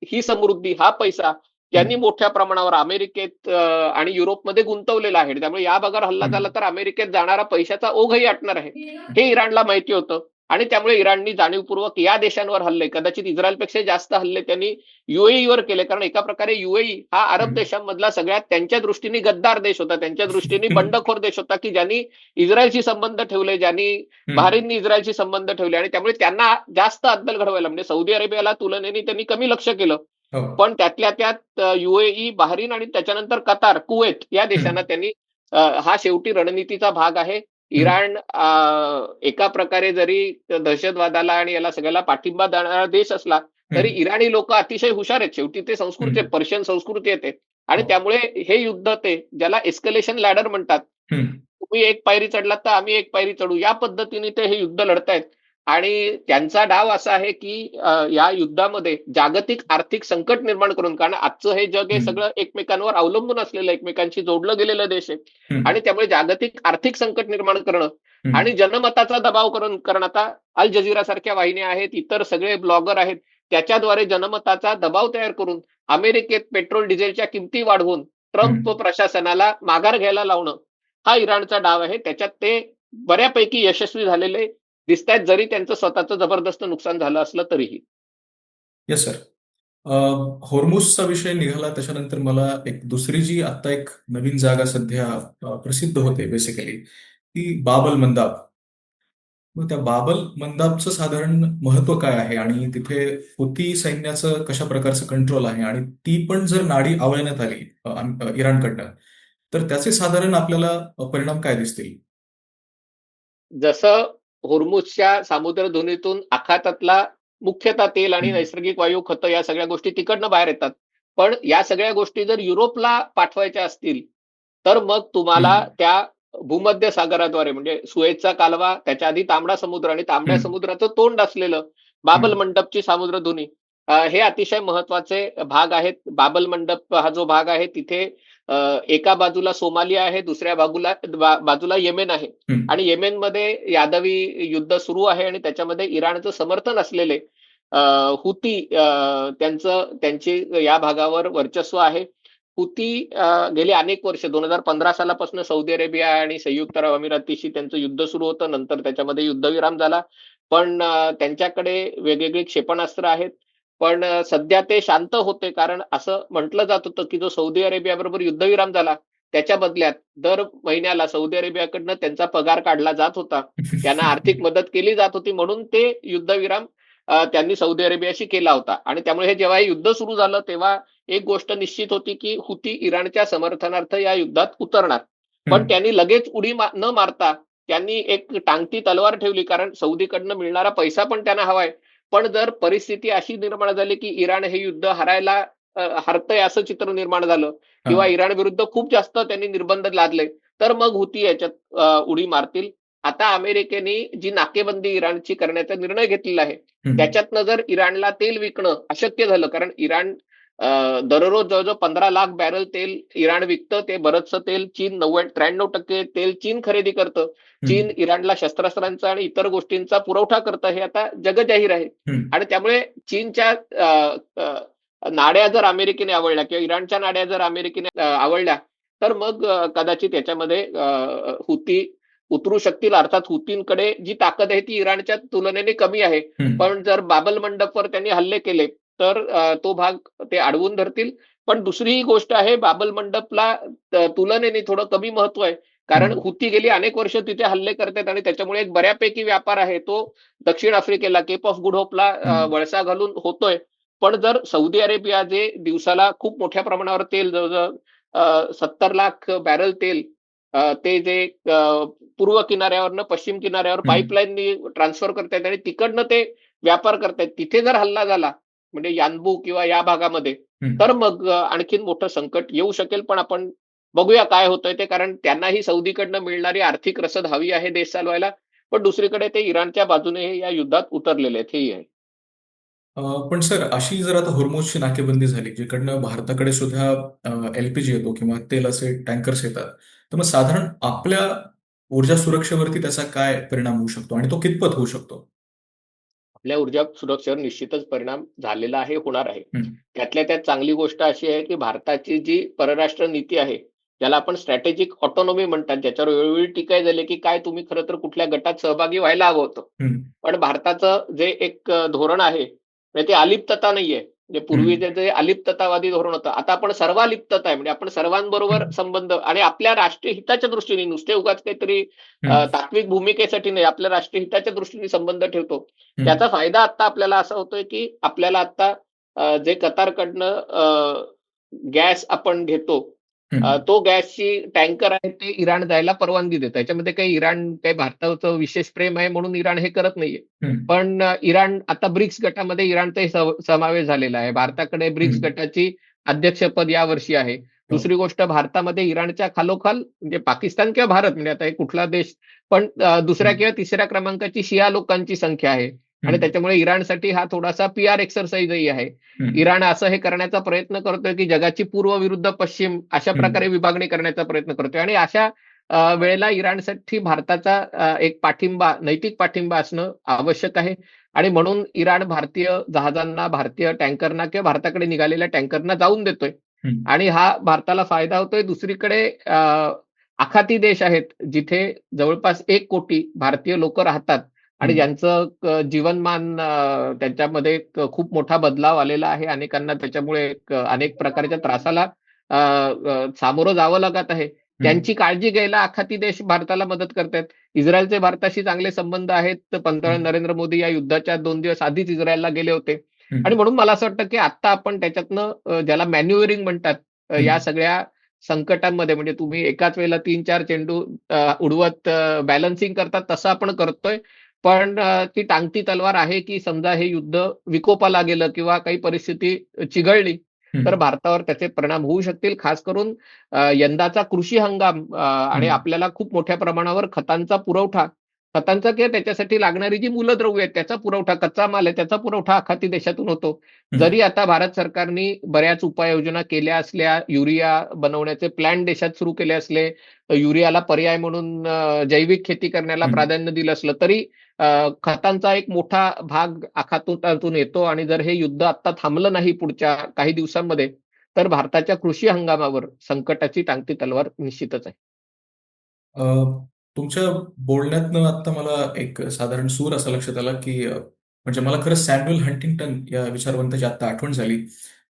ही समृद्धी, हा पैसा त्यांनी हम्म, मोठ्या प्रमाणावर अमेरिकेत आणि युरोपमध्ये गुंतवलेला आहे. त्यामुळे या भागावर हल्ला झाला हम्म, तर अमेरिकेत जाणारा पैशाचा ओघही आटणार आहे, हे इराणला माहिती होतं. आणि त्यामुळे इराणनी जाणीवपूर्वक या देशांवर हल्ले, कदाचित इस्रायलपेक्षा जास्त हल्ले त्यांनी वर केले, कारण एका प्रकारे युएई हा अरब हम्म, देशांमधला सगळ्यात त्यांच्या दृष्टीने गद्दार देश होता, त्यांच्या दृष्टीने बंडखोर देश होता, की ज्यांनी इस्रायलशी संबंध ठेवले, ज्यांनी हम्म, बहारीननी इस्रायलशी संबंध ठेवले, आणि त्यामुळे त्यांना जास्त अद्दल घडवायला, म्हणजे सौदी अरेबियाला तुलनेने त्यांनी कमी लक्ष केलं. हो, पण त्यातल्या त्यात युएई, बहारीन आणि त्याच्यानंतर कतार, कुवेत या देशांना हम्म, त्यांनी, हा शेवटी रणनीतीचा भाग आहे. हम्म, इराण एका प्रकारे जरी दहशतवादाला आणि याला सगळ्याला पाठिंबा देणारा देश असला, तरी हम्म, इराणी लोक अतिशय हुशार आहेत. शेवटी ते संस्कृती, हम्म, पर्शियन संस्कृती येते. आणि हो, त्यामुळे हे युद्ध, ते ज्याला एस्कलेशन लॅडर म्हणतात, हम्म, तुम्ही एक पायरी चढलात तर आम्ही एक पायरी चढू, या पद्धतीने ते हे युद्ध लढतायत. आणि त्यांचा डाव असा आहे की या युद्धामध्ये जागतिक आर्थिक संकट निर्माण करून, कारण आजचं हे जग हे हम्म, सगळं एकमेकांवर अवलंबून असलेलं, एकमेकांशी जोडलं गेलेलं देश आहे. हम्म, आणि त्यामुळे जागतिक आर्थिक संकट निर्माण करणं आणि हम्म, जनमताचा दबाव करून, कारण आता अल जझीरा सारख्या वाहिन्या आहेत, इतर सगळे ब्लॉगर आहेत, त्याच्याद्वारे जनमताचा दबाव तयार करून अमेरिकेत पेट्रोल डिझेलच्या किमती वाढवून ट्रम्प हम्म. प्रशासनाला माघार घ्यायला लावणं, हा इराणचा डाव आहे. त्याच्यात ते बऱ्यापैकी यशस्वी झालेले दिसत आहेत, जरी त्यांचं स्वतःचं जबरदस्त नुकसान झालं असलं तरीही. Yes sir. होर्मुसचा विषय निघाला त्याच्यानंतर मला एक दुसरी जी आता एक नवीन जागा सध्या प्रसिद्ध होते बेसिकली ती बाबल मंदाब. मग त्या बाबल मंदाबचं साधारण महत्व काय आहे आणि तिथे हुती सैन्याचं कशा प्रकारचं कंट्रोल आहे आणि ती पण जर नाडी आवळण्यात आली इराणकडनं तर त्याचे साधारण आपल्याला परिणाम काय दिसतील? जसं होर्मुझच्या सामुद्रधुनीतून आखातातला मुख्यतः तेल आणि हम्म, नैसर्गिक वायू, खतं, या सगळ्या गोष्टी तिकडनं बाहेर येतात. पण या सगळ्या गोष्टी जर युरोपला पाठवायच्या असतील, तर मग तुम्हाला हम्म, त्या भूमध्य सागराद्वारे, म्हणजे सुएझचा कालवा, त्याच्या आधी तांबडा समुद्र, आणि तांबड्या हम्म, समुद्राचं तोंड असलेलं बाबल हम्म, मंडपची सामुद्रधुनी, हे अतिशय महत्वाचे भाग आहेत. बाबल मंडप हा जो भाग आहे, तिथे एका बाजूला सोमालिया आहे, दुसऱ्या बाजूला येमेन आहे. हम्म, आणि येमेनमध्ये यादवी युद्ध सुरू आहे, आणि त्याच्यामध्ये इराणचं समर्थन असलेले हुती, त्यांची या भागावर वर्चस्व आहे. हुती गेली अनेक वर्ष, 2015 सालापासून सौदी अरेबिया आणि संयुक्त अरब अमिरातीशी त्यांचं युद्ध सुरू होतं. नंतर त्याच्यामध्ये युद्धविराम झाला. पण त्यांच्याकडे वेगवेगळी क्षेपणास्त्र आहेत. पण सध्या ते शांत होते, कारण असं म्हटलं जात होतं की जो सौदी अरेबियाबरोबर युद्धविराम झाला, त्याच्या बदल्यात दर महिन्याला सौदी अरेबियाकडनं त्यांचा पगार काढला जात होता, त्यांना आर्थिक मदत केली जात होती, म्हणून ते युद्धविराम त्यांनी सौदी अरेबियाशी केला होता. आणि त्यामुळे हे जेव्हा हे युद्ध सुरू झालं, तेव्हा एक गोष्ट निश्चित होती की हुती इराणच्या समर्थनार्थ या युद्धात उतरणार. पण हम्म, त्यांनी लगेच उडी न मारता त्यांनी एक टांगती तलवार ठेवली, कारण सौदीकडनं मिळणारा पैसा पण त्यांना हवाय. पण जर परिस्थिती अशी निर्माण झाली की इराण हे युद्ध हरतंय असं चित्र निर्माण झालं, हा, किंवा इराण विरुद्ध खूप जास्त त्यांनी निर्बंध लादले, तर मग हुती याच्यात उडी मारतील. आता अमेरिकेने जी नाकेबंदी इराणची करण्याचा निर्णय घेतलेला आहे, त्याच्यातनं जर इराणला तेल विकणं अशक्य झालं, कारण इराण दररोज जवळजवळ 15 लाख बॅरल तेल इराण विकतं. ते बरंचसं तेल चीन 93% तेल चीन खरेदी करतं. चीन इराणला शस्त्रास्त्रांचा आणि इतर गोष्टींचा पुरवठा करतं, हे आता जगजाहीर आहे. आणि त्यामुळे चीनच्या नाड्या जर अमेरिकेने आवडल्या किंवा इराणच्या नाड्या जर अमेरिकेने आवडल्या, तर मग कदाचित याच्यामध्ये हुती उतरू शकतील. अर्थात हुतींकडे जी ताकद आहे ती इराणच्या तुलनेने कमी आहे. पण जर बाबल मंडपवर त्यांनी हल्ले केले तर तो भाग ते अडवून धरतील. पण दुसरी ही गोष्ट आहे, बाबल मंडपला तुलनेने थोडं कमी महत्व आहे. कारण हुती गेली अनेक वर्ष तिथे हल्ले करतात आणि त्याच्यामुळे एक बऱ्यापैकी व्यापार आहे तो दक्षिण आफ्रिकेला, केप ऑफ गुड होपला वळसा घालून होतोय. पण जर सौदी अरेबिया जे दिवसाला खूप मोठ्या प्रमाणावर तेल, जवळजवळ 70 लाख बॅरल तेल ते जे पूर्व किनाऱ्यावरनं पश्चिम किनाऱ्यावर पाईपलाईननी ट्रान्सफर करतायत आणि तिकडनं ते व्यापार करतायत, तिथे जर हल्ला झाला म्हणजे यानबू किंवा या भागामध्ये, तर मग आणखीन मोठं संकट येऊ शकेल. पण आपण बघूया काय होतंय ते, कारण त्यांनाही सौदीकडनं मिळणारी आर्थिक रसद हवी आहे देश चालवायला. पण दुसरीकडे ते इराणच्या बाजूने या युद्धात उतरलेले आहेत, हेही आहे. पण सर, अशी जर आता होर्मुझची नाकेबंदी झाली, जिकडनं भारताकडे सुद्धा एलपीजी येतो किंवा तेलाचे टँकर्स येतात, तर मग साधारण आपल्या ऊर्जा सुरक्षेवरती त्याचा काय परिणाम होऊ शकतो आणि तो कितपत होऊ शकतो? आपल्या ऊर्जा सुरक्षेवर निश्चितच परिणाम झालेला आहे, होणार आहे. हम्म, त्यातल्या त्यात चांगली गोष्ट अशी आहे की भारताची जी परराष्ट्र नीती आहे, ज्याला आपण स्ट्रॅटेजिक ऑटोनॉमी म्हणतात, ज्याच्यावर वेळोवेळी टीका झाली की काय तुम्ही खरं तर कुठल्या गटात सहभागी व्हायला हवं होतं. हम्म, पण भारताचं जे एक धोरण आहे, म्हणजे ते अलिप्तता नाहीये. म्हणजे पूर्वी हम्म, जे अलिप्ततावादी धोरण होतं, आता आपण सर्वालिप्तता आहे. म्हणजे आपण सर्वांबरोबर हम्म, संबंध आणि आपल्या राष्ट्रीय हिताच्या दृष्टीने, नुसते उगाच काहीतरी हम्म, तात्विक भूमिकेसाठी नाही, आपल्या राष्ट्रीय हिताच्या दृष्टीने संबंध ठेवतो. हम्म, त्याचा फायदा आता आपल्याला असा होतोय की आपल्याला आता जे कतारकडनं गॅस आपण घेतो, हम्म, तो गॅसची टँकर आहे ते इराण जायला परवानगी देतं. याच्यामध्ये काही इराण काही भारताचं विशेष प्रेम आहे म्हणून इराण हे करत नाहीये. हम्म, पण इराण आता ब्रिक्स गटामध्ये इराणचाही समावेश झालेला आहे. भारताकडे ब्रिक्स हम्म, गटाची अध्यक्षपद यावर्षी आहे. हो, दुसरी गोष्ट, भारतामध्ये इराणच्या खालोखाल म्हणजे पाकिस्तान किंवा भारत, म्हणजे आता हे कुठला देश, पण दुसऱ्या हम्म, किंवा तिसऱ्या क्रमांकाची शिया लोकांची संख्या आहे. आणि हम्म, त्याच्यामुळे इराणसाठी हा थोडासा PR एक्सरसाइजही आहे. हम्म, इराण असं हे करण्याचा प्रयत्न करतोय की जगाची पूर्व विरुद्ध पश्चिम अशा हम्म, प्रकारे विभागणी करण्याचा प्रयत्न करतोय. आणि अशा वेळेला इराणसाठी भारताचा एक पाठिंबा, नैतिक पाठिंबा असणं आवश्यक आहे. आणि म्हणून इराण भारतीय जहाजांना, भारतीय टँकरना किंवा भारताकडे निघालेल्या टँकरना जाऊन देतोय. हम्म, आणि हा भारताला फायदा होतोय. दुसरीकडे आखाती देश आहेत जिथे जवळपास 1 कोटी भारतीय लोक राहतात आणि हम्म, ज्यांचं जीवनमान त्यांच्यामध्ये खूप मोठा बदलाव आलेला आहे. अनेकांना त्याच्यामुळे अनेक प्रकारच्या त्रासाला सामोरं जावं लागत आहे. हम्म, त्यांची काळजी घ्यायला आखाती देश भारताला मदत करतायत. इस्रायलचे भारताशी चांगले संबंध आहेत. पंतप्रधान हम्म, नरेंद्र मोदी या युद्धाच्या 2 दिवस आधीच इस्रायलला गेले होते. आणि हम्म, म्हणून मला असं वाटतं की आता आपण त्याच्यातनं ज्याला मॅन्युअरिंग म्हणतात, या हम्म, सगळ्या संकटांमध्ये, म्हणजे तुम्ही एकाच वेळेला 3-4 चेंडू उडवत बॅलन्सिंग करतात तसं आपण करतोय. पण ती टांगती तलवार आहे की समजा हे युद्ध विकोपाला गेलं किंवा काही परिस्थिती चिघळली, तर हम्म, भारतावर त्याचे परिणाम होऊ शकतील. खास करून यंदाचा कृषी हंगाम आणि हम्म, आपल्याला खूप मोठ्या प्रमाणावर खतांचा किंवा त्याच्यासाठी लागणारी जी मूलद्रव्य आहेत त्याचा पुरवठा, कच्चा माल आहे त्याचा पुरवठा आखाती देशातून होतो. हम्म, जरी आता भारत सरकारने बऱ्याच उपाययोजना केल्या असल्या, युरिया बनवण्याचे प्लॅन देशात सुरू केले असले, युरियाला पर्याय म्हणून जैविक शेती करण्याला हम्म. प्राधान्य दिलं असलं, तरी खतांचा एक मोठा भाग आखातातून येतो. आणि जर हे युद्ध आता थांबलं नाही पुढच्या काही दिवसांमध्ये, तर भारताच्या कृषी हंगामावर संकटाची टांगती तलवार निश्चितच आहे. अ, तुमच्या बोलण्यातनं आता मला एक साधारण सूर असा लक्षात आला की म्हणजे मला खरं सॅम्युअल हंटिंग्टन या विचारवंताची आता आठवण झाली.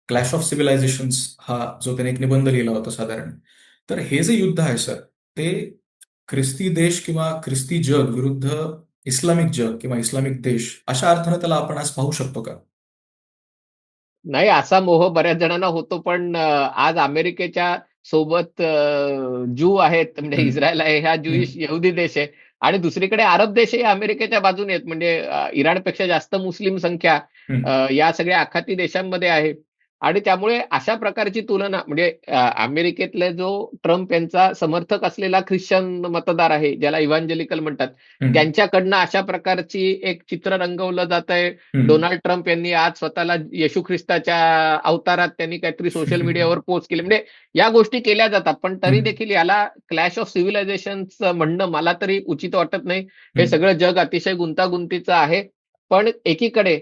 क्लॅश ऑफ सिव्हिलायझेशन्स हा जो त्याने एक निबंध लिहिला होता साधारण. तर हे जे युद्ध आहे सर, ते ख्रिस्ती देश किंवा ख्रिस्ती जग विरुद्ध इस्लामिक जग किंवा इस्लामिक देश अशा अर्थाने त्याला आपण आज पाहू शकतो का? नाही, असा मोह बऱ्याच जणांना होतो, पण आज अमेरिकेच्या सोबत ज्यू आहेत, म्हणजे हम्म, इस्रायल आहे, हा ज्युईश हम्म, यहुदी देश आहे. आणि दुसरीकडे अरब देशही अमेरिकेच्या बाजूने आहेत. म्हणजे इराणपेक्षा जास्त मुस्लिम संख्या हम्म, या सगळ्या आखाती देशांमध्ये आहे. आणि त्यामुळे अशा प्रकारची तुलना म्हणजे अमेरिकेतले जो ट्रम्प यांचा समर्थक असलेला ख्रिश्चन मतदार आहे, ज्याला इव्हांजेलिकल म्हणतात, हम्म, त्यांच्याकडनं अशा प्रकारची एक चित्र रंगवलं जात आहे. हम्म. डोनाल्ड ट्रम्प यांनी आज स्वतःला येशू ख्रिस्ताच्या अवतारात त्यांनी काहीतरी सोशल मीडियावर पोस्ट केली. म्हणजे या गोष्टी केल्या जातात, पण तरी हम्म, देखील याला क्लॅश ऑफ सिव्हिलायझेशनचं म्हणणं मला तरी उचित वाटत नाही. हे हम्म, सगळं जग अतिशय गुंतागुंतीचं आहे. पण एकीकडे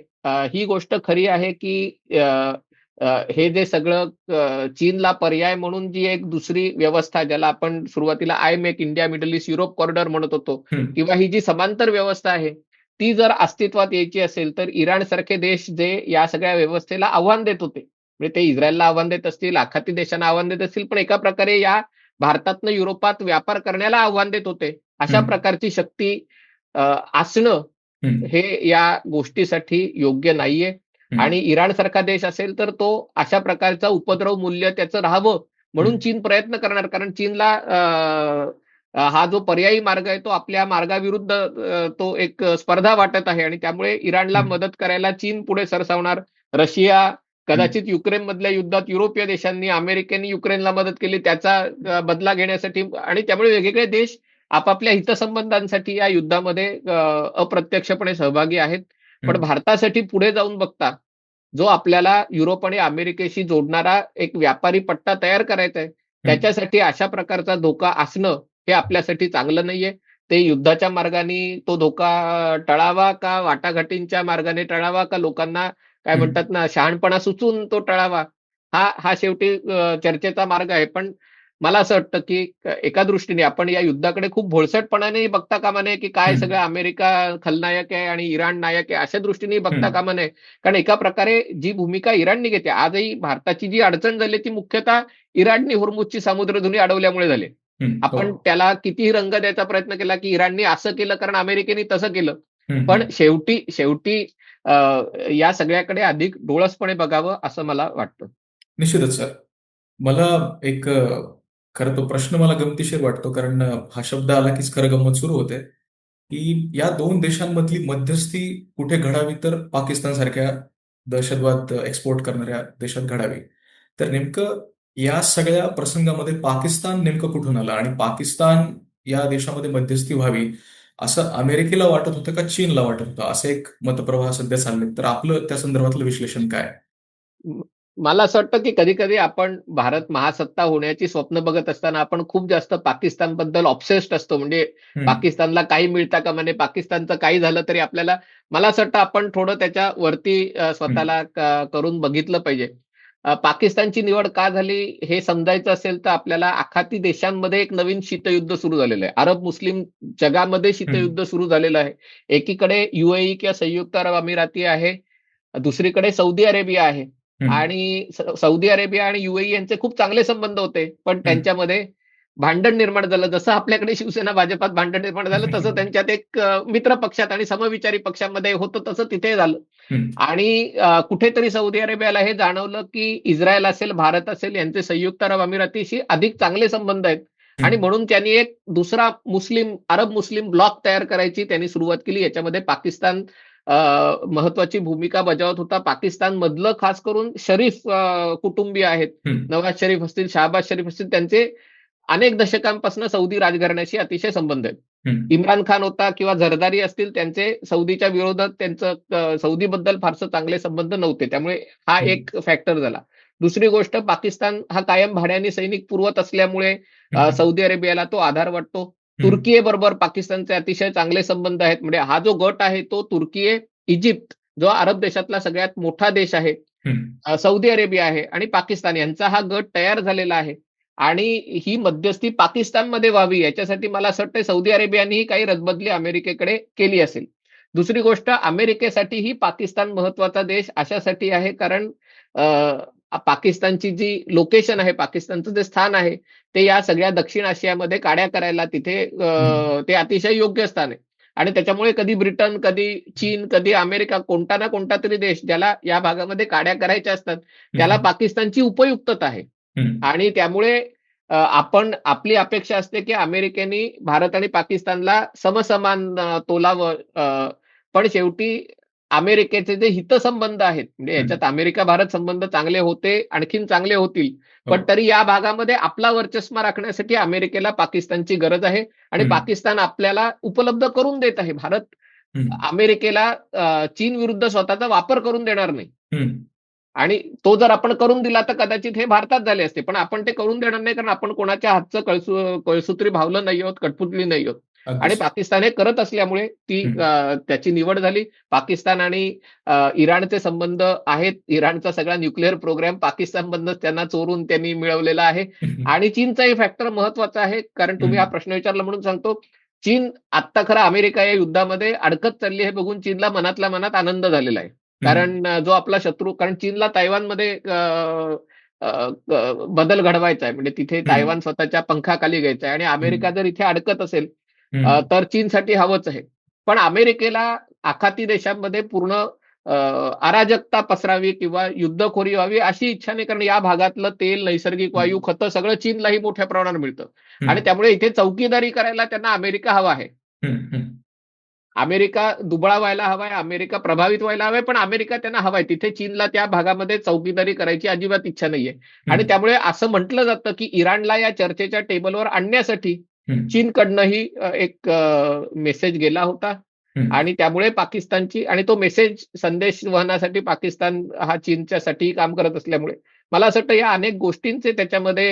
ही गोष्ट खरी आहे की हे जे सगळं चीनला पर्याय म्हणून जी एक दुसरी व्यवस्था, ज्याला आपण सुरुवातीला I make India middle east Europe corridor म्हणत होतो, हम्म, किंवा ही जी समांतर व्यवस्था आहे, ती जर अस्तित्वात यायची असेल तर इराण सारखे देश जे या सगळ्या व्यवस्थेला आव्हान देत होते, म्हणजे ते इस्रायलला आव्हान देत असतील, आखाती देशांना आव्हान देत असतील, पण एका प्रकारे या भारतातनं युरोपात व्यापार करण्याला आव्हान देत होते, अशा हम्म, प्रकारची शक्ती असणं हम्म, हे या गोष्टीसाठी योग्य नाहीये. हम्म, आणि इराण सारखा देश असेल तर तो अशा प्रकारचा उपद्रव मूल्य त्याचं राहावं म्हणून हम्म, चीन प्रयत्न करणार. कारण चीनला हा जो पर्यायी मार्ग आहे तो आपल्या मार्गाविरुद्ध तो एक स्पर्धा वाटत आहे, आणि त्यामुळे इराणला हम्म, मदत करायला चीन पुढे सरसावणार. रशिया, हम्म, कदाचित युक्रेन मधल्या युद्धात युरोपीय देशांनी, अमेरिकेने युक्रेनला मदत केली त्याचा बदला घेण्यासाठी, आणि त्यामुळे वेगवेगळे देश आपापल्या हितसंबंधांसाठी या युद्धामध्ये अप्रत्यक्षपणे सहभागी आहेत. पण हम्म, भारतासाठी पुढे जाऊन बघता जो आपल्याला युरोप आणि अमेरिकेशी जोडणारा एक व्यापारी पट्टा तयार करायचा आहे, हम्म, त्याच्यासाठी अशा प्रकारचा धोका असणं हे आपल्यासाठी चांगलं नाहीये. ते युद्धाच्या मार्गाने तो धोका टळावा का वाटाघाटींच्या मार्गाने टळावा, का लोकांना काय हम्म. म्हणतात ना शहाणपणा सुचून तो टळावा, हा हा शेवटी चर्चेचा मार्ग आहे. पण मला असं वाटतं की एका दृष्टीने आपण या युद्धाकडे खूप भोळसटपणाने बघता कामा नये, की काय हम्म, सगळं अमेरिका खलनायक आहे आणि इराण नायक आहे, अशा दृष्टीने बघता हम्म, कामा नये. कारण एका प्रकारे जी भूमिका इराणने घेते, आजही भारताची जी अडचण झाली ती मुख्यतः इराणने होर्मुझची सामुद्रधुनी अडवल्यामुळे झाली. हो. आपण त्याला कितीही रंग द्यायचा प्रयत्न केला की इराणने असं केलं कारण अमेरिकेने तसं केलं, हम्म, पण हम्म. शेवटी शेवटी अ, या सगळ्याकडे अधिक डोळसपणे बघावं असं मला वाटतं. निश्चितच सर. मला एक खरं तो प्रश्न मला गमतीशीर वाटतो, कारण हा शब्द आला कीच खरं गंमत सुरू होते, की या दोन देशांमधली मध्यस्थी कुठे घडावी, तर पाकिस्तान सारख्या दहशतवाद एक्सपोर्ट करणाऱ्या देशात घडावी. तर नेमकं या सगळ्या प्रसंगामध्ये पाकिस्तान नेमकं कुठून आलं आणि पाकिस्तान या देशामध्ये मध्यस्थी व्हावी असं अमेरिकेला वाटत होतं का चीनला वाटत होतं, असं एक मतप्रवाह सध्या चालले. तर आपलं त्या संदर्भातलं विश्लेषण काय? म- मला असं वाटतं की कधी कधी आपण भारत महासत्ता होण्याची स्वप्न बघत असताना आपण खूप जास्त पाकिस्तानबद्दल ऑब्सेस्ड असतो. म्हणजे हम्म, पाकिस्तानला काही मिळता कामा नये, पाकिस्तानचं काही झालं तरी आपल्याला, मला असं वाटतं आपण थोडं त्याच्या वरती हम्म, स्वतःला करून बघितलं पाहिजे. पाकिस्तानची निवड का झाली हे समजायचं असेल तर आपल्याला आखाती देशांमध्ये एक नवीन शीतयुद्ध सुरू झालेलं आहे. अरब मुस्लिम जगामध्ये हम्म, शीतयुद्ध सुरू झालेलं आहे. एकीकडे युएई किंवा संयुक्त अरब अमिराती आहे, दुसरीकडे सौदी अरेबिया आहे. हम्म, आणि सौदी अरेबिया आणि युएई यांचे खूप चांगले संबंध होते, पण हम्म. त्यांच्यामध्ये भांडण निर्माण झालं. जसं आपल्याकडे शिवसेना भाजपात भांडण निर्माण झालं, तसं त्यांच्यात एक मित्र पक्षात आणि समविचारी पक्षामध्ये होतं, तसं तिथे झालं. हम्म, आणि कुठेतरी सौदी अरेबियाला हे जाणवलं की इस्रायल असेल, भारत असेल, यांचे संयुक्त अरब अमिरातीशी अधिक चांगले संबंध आहेत, आणि हम्म, म्हणून त्यांनी एक दुसरा अरब मुस्लिम ब्लॉक तयार करायची त्यांनी सुरुवात केली. याच्यामध्ये पाकिस्तान महत्वाची भूमिका बजावत होता. पाकिस्तान मधलं खास करून शरीफ कुटुंबीय आहेत, हम्म, नवाज शरीफ असतील, शहाबाज शरीफ असतील, त्यांचे अनेक दशकांपासून सौदी राजघराण्याशी अतिशय संबंध आहेत. हम्म, इम्रान खान होता किंवा झरदारी असतील, त्यांचे सौदीच्या विरोधात त्यांचं सौदीबद्दल फारसं चांगले संबंध नव्हते. त्यामुळे हा हम्म, एक फॅक्टर झाला. दुसरी गोष्ट, पाकिस्तान हा कायम भाड्याने सैनिक पुरवत असल्यामुळे हम्म, सौदी अरेबियाला तो आधार वाटतो. हम्म, तुर्कीयेबरोबर पाकिस्तानचे अतिशय चांगले संबंध आहेत. म्हणजे हा जो गट आहे तो तुर्की, इजिप्त जो अरब देशातला सगळ्यात मोठा देश आहे, हम्म, सौदी अरेबिया आहे आणि पाकिस्तान यांचा हा गट तयार झालेला आहे. आणि ही मध्यस्थी पाकिस्तानमध्ये व्हावी याच्यासाठी मला असं वाटतं सौदी अरेबियानेही काही रदबदली अमेरिकेकडे केली असेल. दुसरी गोष्ट, अमेरिकेसाठीही पाकिस्तान महत्वाचा देश अशासाठी आहे कारण पाकिस्तानची जी लोकेशन आहे, पाकिस्तानचं जे स्थान आहे, ते या सगळ्या दक्षिण आशियामध्ये काड्या करायला तिथे हम्म, ते अतिशय योग्य स्थान आहे. आणि त्याच्यामुळे कधी ब्रिटन, कधी चीन, कधी अमेरिका, कोणता ना कोणता तरी देश ज्याला या भागामध्ये काड्या करायच्या असतात, त्याला हम्म, पाकिस्तानची उपयुक्तता आहे. हम्म, आणि त्यामुळे आपण आपली अपेक्षा असते की अमेरिकेने भारत आणि पाकिस्तानला समसमान तोलावं. पण शेवटी अमेरिकेचे जे हितसंबंध आहेत, म्हणजे हं, याच्यात अमेरिका भारत संबंध चांगले होते, आणखीन चांगले होतील, पण हो. तरी या भागामध्ये आपला वर्चस्व राखण्यासाठी अमेरिकेला पाकिस्तानची गरज आहे आणि हं, पाकिस्तान आपल्याला उपलब्ध करून देत आहे. भारत हं, अमेरिकेला चीन विरुद्ध स्वतःचा वापर करून देणार नाही. हं. आणि तो जर आपण करून दिला तर कदाचित हे भारतात झाले असते, पण आपण ते करून देणार नाही, कारण आपण कोणाच्या हातचं कळसूत्री भावलं नाही आहोत, कठपुतली नाही आहोत. आणि अगदीच. पाकिस्तान हे करत असल्यामुळे हं, त्याची निवड झाली. पाकिस्तान आणि इराणचे संबंध आहेत. इराणचा सगळा न्यूक्लिअर प्रोग्राम पाकिस्तानमधनंच त्यांना चोरून त्यांनी मिळवलेला आहे. हं, आणि चीनचाही फॅक्टर महत्वाचा आहे, कारण तुम्ही हा प्रश्न विचारला म्हणून सांगतो. चीन आत्ता खरं अमेरिका या युद्धामध्ये अडकत चालली हे बघून चीनला मनातल्या मनात आनंद झालेला आहे. हं, कारण जो आपला शत्रू, कारण चीनला तैवानमध्ये बदल घडवायचा आहे, म्हणजे तिथे हं, तैवान स्वतःच्या पंखाखाली घ्यायचा आहे आणि हं, अमेरिका जर इथे अडकत असेल हं, तर चीनसाठी हवंच आहे. पण अमेरिकेला आखाती देशांमध्ये पूर्ण अ, अराजकता पसरावी किंवा युद्धखोरी व्हावी अशी इच्छा नाही, कारण या भागातलं तेल, नैसर्गिक हं, वायू, खतं सगळं चीनलाही मोठ्या प्रमाणावर मिळतं हं, आणि त्यामुळे इथे चौकीदारी करायला त्यांना अमेरिका हवा आहे. हं, हं, अमेरिका दुबळा व्हायला हवाय, अमेरिका प्रभावित व्हायला हवाय, पण अमेरिका त्यांना हवाय. तिथे चीनला त्या भागामध्ये चौकीदारी करायची अजिबात इच्छा नाहीये. आणि हं, त्यामुळे असं म्हटलं जातं, की इराणला या चर्चेच्या टेबलवर आणण्यासाठी हं, चीनकडनंही एक मेसेज गेला होता. हं, आणि त्यामुळे पाकिस्तानची, आणि तो मेसेज संदेश वहनासाठी पाकिस्तान हा चीनच्यासाठीही काम करत असल्यामुळे मला असं वाटतं या अनेक गोष्टींचे त्याच्यामध्ये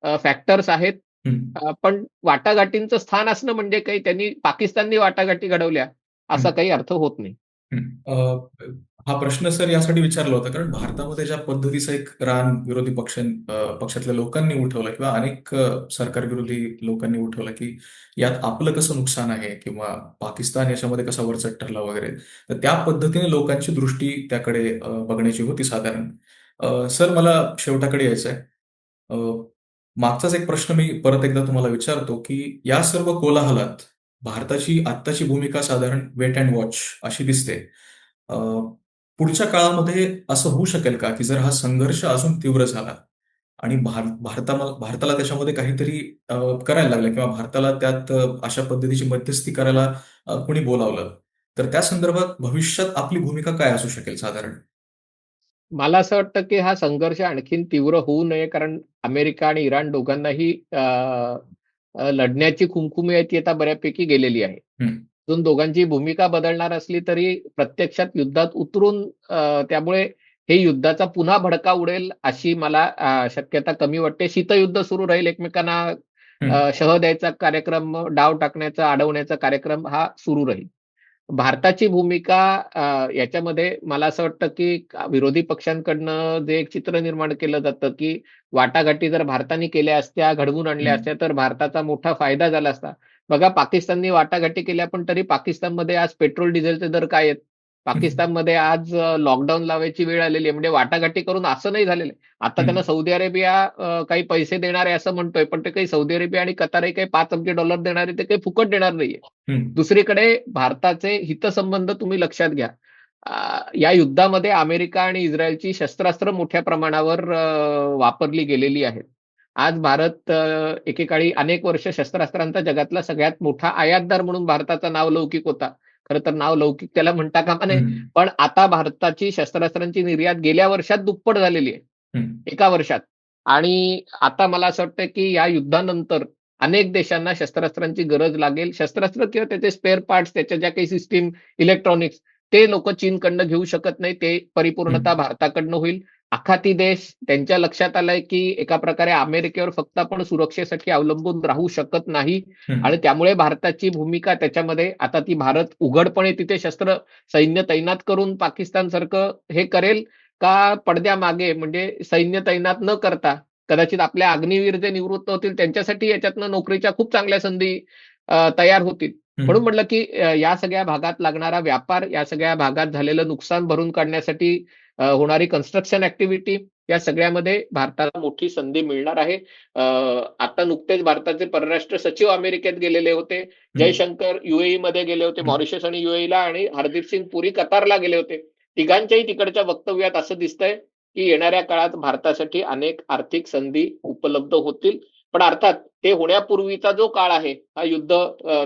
फॅक्टर्स आहेत. हं, पण वाटाघाटींचं स्थान असणं म्हणजे काही त्यांनी पाकिस्ताननी वाटाघाटी घडवल्या असा हं. काही अर्थ होत नाही. हं. हा प्रश्न सर यासाठी विचारला होता कारण भारतामध्ये ज्या पद्धतीचा एक रान विरोधी पक्षातल्या लोकांनी उठवला किंवा अनेक सरकार विरोधी लोकांनी उठवला की यात आपलं कसं नुकसान आहे किंवा पाकिस्तान याच्यामध्ये कसा वरचढ ठरला वगैरे. तर त्या पद्धतीने लोकांची दृष्टी त्याकडे बघण्याची होती साधारण. सर मला शेवटाकडे यायचं आहे. मागचाच एक प्रश्न मी परत एकदा तुम्हाला विचारतो की या सर्व कोलाहलात भारताची आत्ताची भूमिका साधारण वेट अँड वॉच अशी दिसते. अ, पुढच्या काळामध्ये असं होऊ शकेल का, की जर हा संघर्ष अजून तीव्र झाला आणि भारताला त्याच्यामध्ये काहीतरी करायला लागलं किंवा भारताला त्यात अशा पद्धतीची मध्यस्थी करायला कोणी बोलावलं, तर त्या संदर्भात भविष्यात आपली भूमिका काय असू शकेल साधारण? मला असं वाटतं, की हा संघर्ष आणखीन तीव्र होऊ नये, कारण अमेरिका आणि इराण दोघांनाही लढण्याची खुमखुमी आहे ती आता बऱ्यापैकी गेलेली आहे. हं, अजून दोघांची भूमिका बदलणार असली तरी प्रत्यक्षात युद्धात उतरून त्यामुळे हे युद्धाचा पुन्हा भडका उडेल अशी मला शक्यता कमी वाटते. शीतयुद्ध सुरू राहील, एकमेकांना हं, शह द्यायचा कार्यक्रम, डाव टाकण्याचा, अडवण्याचा कार्यक्रम हा सुरू राहील. भारताची भूमिका याच्यामध्ये मला असं वाटतं, की विरोधी पक्षांकडनं जे एक चित्र निर्माण केलं जातं, की वाटाघाटी जर भारताने केल्या असत्या, घडवून आणल्या हं, असत्या, तर भारताचा मोठा फायदा झाला असता. बघा, पाकिस्ताननी वाटाघाटी केल्या, पण तरी पाकिस्तानमध्ये आज पेट्रोल डिझेलचे दर काय आहेत? हं, पाकिस्तानमध्ये आज लॉकडाऊन लावायची वेळ आलेली आहे. म्हणजे वाटाघाटी करून असं नाही झालेलं आहे. आता हं, त्यांना सौदी अरेबिया काही पैसे देणार आहे असं म्हणतोय, पण ते काही सौदी अरेबिया आणि कतारही काही $5 अब्ज देणार आहे, ते काही फुकट देणार नाहीये. हं, दुसरीकडे भारताचे हितसंबंध तुम्ही लक्षात घ्या. या युद्धामध्ये अमेरिका आणि इस्रायलची शस्त्रास्त्र मोठ्या प्रमाणावर वापरली गेलेली आहेत. आज भारत एकेकाळी अनेक वर्ष शस्त्रास्त्रांचा जगातला सगळ्यात मोठा आयातदार म्हणून भारताचं नाव लौकिक होता. खरं तर नाव लौकिक त्याला म्हणता कामा नये. हं, पण आता भारताची शस्त्रास्त्रांची निर्यात गेल्या वर्षात दुप्पट झालेली आहे. हं, एका वर्षात. आणि आता मला असं वाटतं, की या युद्धानंतर अनेक देशांना शस्त्रास्त्रांची गरज लागेल. शस्त्रास्त्र किंवा त्याचे स्पेअर पार्ट्स, त्याच्या ज्या काही सिस्टम, इलेक्ट्रॉनिक्स, ते लोकं चीनकडनं घेऊ शकत नाही. ते हं, परिपूर्णतः भारताकडनं होईल. आखाती देश त्यांच्या लक्षात आलंय, की एका प्रकारे अमेरिकेवर फक्त आपण सुरक्षेसाठी अवलंबून राहू शकत नाही. हं, आणि त्यामुळे भारताची भूमिका त्याच्यामध्ये आता ती भारत उघडपणे तिथे सैन्य तैनात करून पाकिस्तानसारखं हे करेल, का पडद्यामागे म्हणजे सैन्य तैनात न करता कदाचित आपल्या अग्निवीर जे निवृत्त होतील त्यांच्यासाठी याच्यातनं नोकरीच्या खूप चांगल्या संधी तयार होतील. हं. म्हणून म्हटलं, की या सगळ्या भागात लागणारा व्यापार, या सगळ्या भागात झालेलं नुकसान भरून काढण्यासाठी होणारी कन्स्ट्रक्शन ॲक्टिव्हिटी, या सगळ्यामध्ये भारताला मोठी संधी मिळणार आहे. आता नुकतेच भारताचे परराष्ट्र सचिव अमेरिकेत गेलेले होते. हं, जयशंकर मध्ये गेले होते, हं, मॉरिशस आणि UAEला, आणि हरदीप सिंग पुरी कतारला गेले होते. तिघांच्याही तिकडच्या वक्तव्यात असं दिसतंय, की येणाऱ्या काळात भारतासाठी अनेक आर्थिक संधी उपलब्ध होतील. पण अर्थात ते होण्यापूर्वीचा जो काळ आहे, हा युद्ध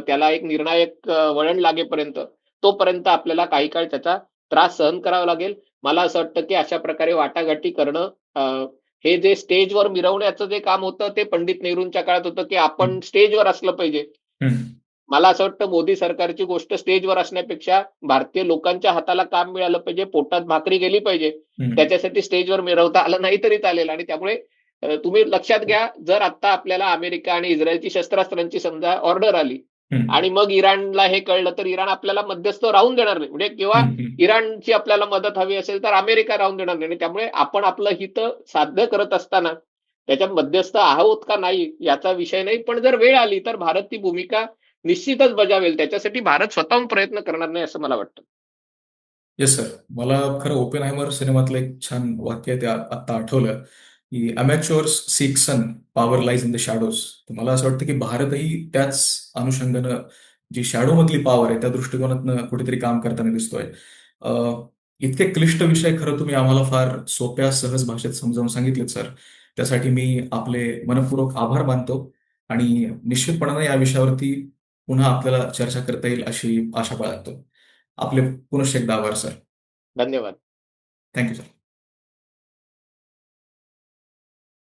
त्याला एक निर्णायक वळण लागेपर्यंत तोपर्यंत आपल्याला काही काळ त्याचा त्रास सहन करावा लागेल. मला असं वाटतं की अशा प्रकारे वाटाघाटी करणं, हे जे स्टेजवर मिरवण्याचं जे काम होतं ते पंडित नेहरूंच्या काळात होतं की आपण स्टेजवर असलं पाहिजे. हम्म. मला असं वाटतं मोदी सरकारची गोष्ट स्टेजवर असण्यापेक्षा भारतीय लोकांच्या हाताला काम मिळालं पाहिजे, पोटात भाकरी गेली पाहिजे. हम्म. त्याच्यासाठी स्टेजवर मिरवता आलं नाही तरी चालेल. आणि त्यामुळे तुम्ही लक्षात घ्या, जर आता आपल्याला अमेरिका आणि इस्रायलची शस्त्रास्त्रांची समजा ऑर्डर आली हम्म. आणि मग इराणला हे कळलं, तर इराण आपल्याला मध्यस्थ राहून देणार नाही. म्हणजे किंवा हम्म. इराणची आपल्याला मदत हवी असेल तर अमेरिका राहून देणार नाही. आणि त्यामुळे आपण आपलं हित साध्य करत असताना त्याच्यात मध्यस्थ आहोत का नाही याचा विषय नाही. पण जर वेळ आली तर भारत ती भूमिका निश्चितच बजावेल. त्याच्यासाठी भारत स्वतःहून प्रयत्न करणार नाही असं मला वाटतं. Yes sir. मला खरं ओपेनहायमर सिनेमातलं एक छान वाक्य आहे ते आत्ता आठवलं की amateurs seek sun, power lies in the shadows. तर मला असं वाटतं की भारतही त्याच अनुषंगानं जी शॅडो मधली पॉवर आहे त्या दृष्टिकोनातनं कुठेतरी काम करताना दिसतोय. इतके क्लिष्ट विषय खरं तुम्ही आम्हाला फार सोप्या सहज भाषेत समजावून सांगितलेत सर. त्यासाठी मी आपले मनपूर्वक आभार मानतो आणि निश्चितपणाने या विषयावरती पुन्हा आपल्याला चर्चा करता येईल अशी आशा बाळगतो. आपले पुनश्च एकदा आभार सर. धन्यवाद. Thank you sir.